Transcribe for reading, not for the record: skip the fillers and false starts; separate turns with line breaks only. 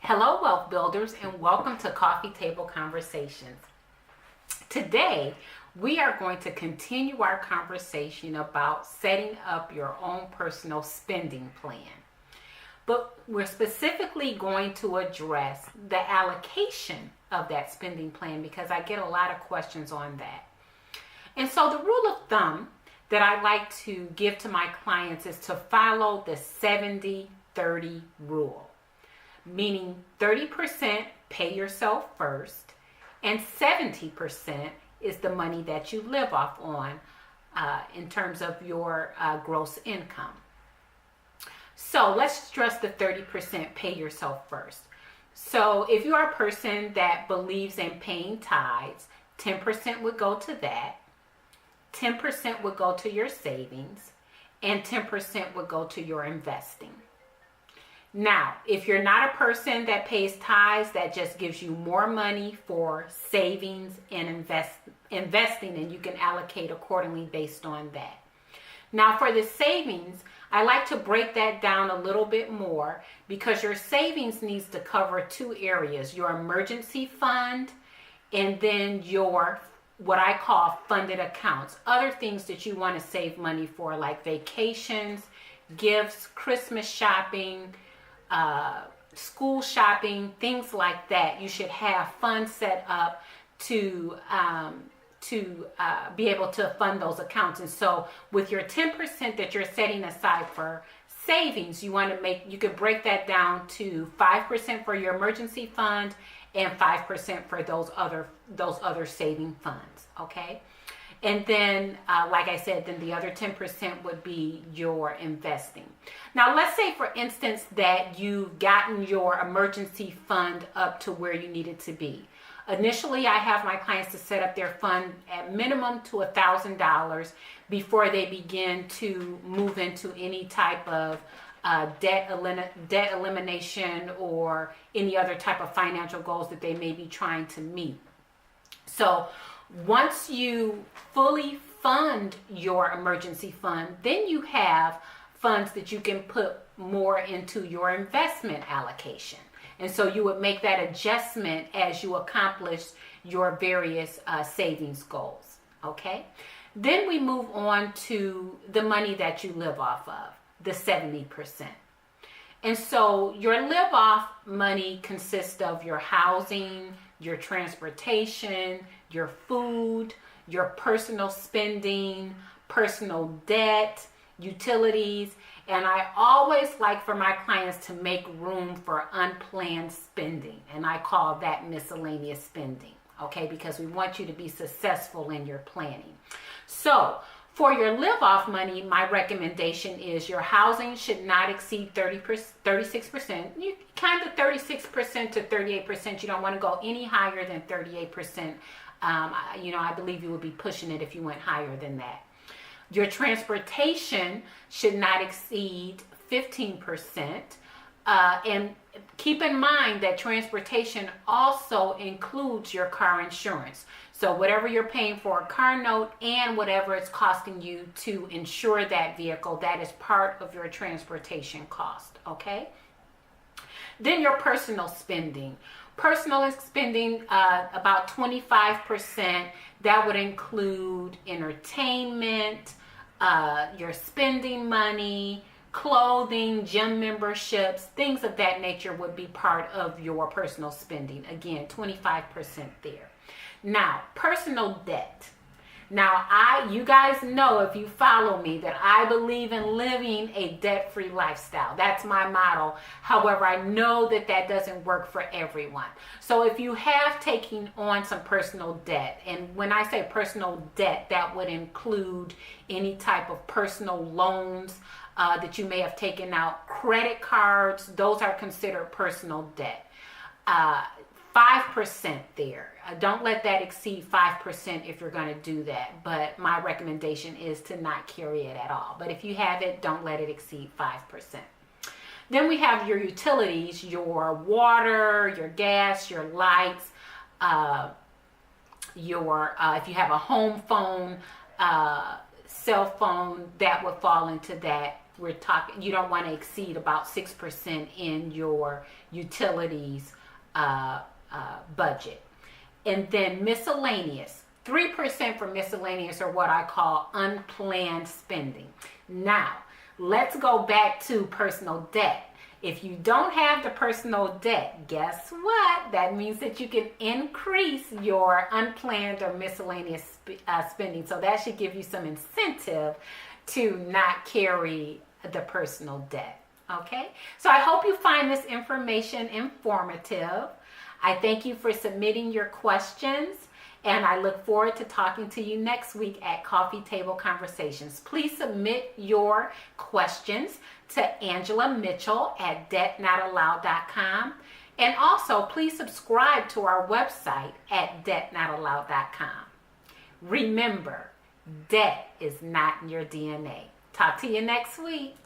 Hello, wealth builders, and welcome to Coffee Table Conversations. Today, we are going to continue our conversation about setting up your own personal spending plan. But we're specifically going to address the allocation of that spending plan because I get a lot of questions on that. And so the rule of thumb that I like to give to my clients is to follow the 70-30 rule. Meaning 30% pay yourself first and 70% is the money that you live off on in terms of your gross income. So let's stress the 30% pay yourself first. So if you are a person that believes in paying tithes, 10% would go to that, 10% would go to your savings, and 10% would go to your investing. Now, if you're not a person that pays tithes, that just gives you more money for savings and investing, and you can allocate accordingly based on that. Now, for the savings, I like to break that down a little bit more because your savings needs to cover two areas, your emergency fund and then your what I call funded accounts, other things that you want to save money for like vacations, gifts, Christmas shopping, school shopping, things like that. You should have funds set up to be able to fund those accounts. And so with your 10% that you're setting aside for savings, you could break that down to 5% for your emergency fund and 5% for those other saving funds. Okay. And then, like I said, then the other 10% would be your investing. Now, let's say, for instance, that you've gotten your emergency fund up to where you need it to be. Initially, I have my clients to set up their fund at minimum to $1,000 before they begin to move into any type of debt elimination or any other type of financial goals that they may be trying to meet. So once you fully fund your emergency fund, then you have funds that you can put more into your investment allocation. And so you would make that adjustment as you accomplish your various savings goals. Okay? Then we move on to the money that you live off of, the 70%. And so your live off money consists of your housing, your transportation, your food, your personal spending, personal debt, utilities. And I always like for my clients to make room for unplanned spending. And I call that miscellaneous spending, okay? Because we want you to be successful in your planning. So for your live off money, my recommendation is your housing should not exceed 36%. You kind of 36% to 38%. You don't want to go any higher than 38%. I believe you would be pushing it if you went higher than that. Your transportation should not exceed 15%. And keep in mind that transportation also includes your car insurance. So whatever you're paying for a car note and whatever it's costing you to insure that vehicle, that is part of your transportation cost, okay? Then your personal spending. Personal spending, about 25%. That would include entertainment, your spending money, clothing, gym memberships, things of that nature would be part of your personal spending. Again, 25% there. Now, personal debt. Now, you guys know, if you follow me, that I believe in living a debt-free lifestyle. That's my motto. However, I know that that doesn't work for everyone. So if you have taken on some personal debt, and when I say personal debt, that would include any type of personal loans that you may have taken out, credit cards, those are considered personal debt. 5% there. Don't let that exceed 5% if you're going to do that. But my recommendation is to not carry it at all. But if you have it, don't let it exceed 5%. Then we have your utilities, your water, your gas, your lights, if you have a home phone, cell phone, that would fall into that we're talking, you don't want to exceed about 6% in your utilities budget. And then miscellaneous, 3% for miscellaneous, or what I call unplanned spending. Now, let's go back to personal debt. If you don't have the personal debt, guess what? That means that you can increase your unplanned or miscellaneous spending. So that should give you some incentive to not carry the personal debt. Okay? So I hope you find this information informative. I thank you for submitting your questions, and I look forward to talking to you next week at Coffee Table Conversations. Please submit your questions to Angela Mitchell at debtnotallowed.com. And also, please subscribe to our website at debtnotallowed.com. Remember, debt is not in your DNA. Talk to you next week.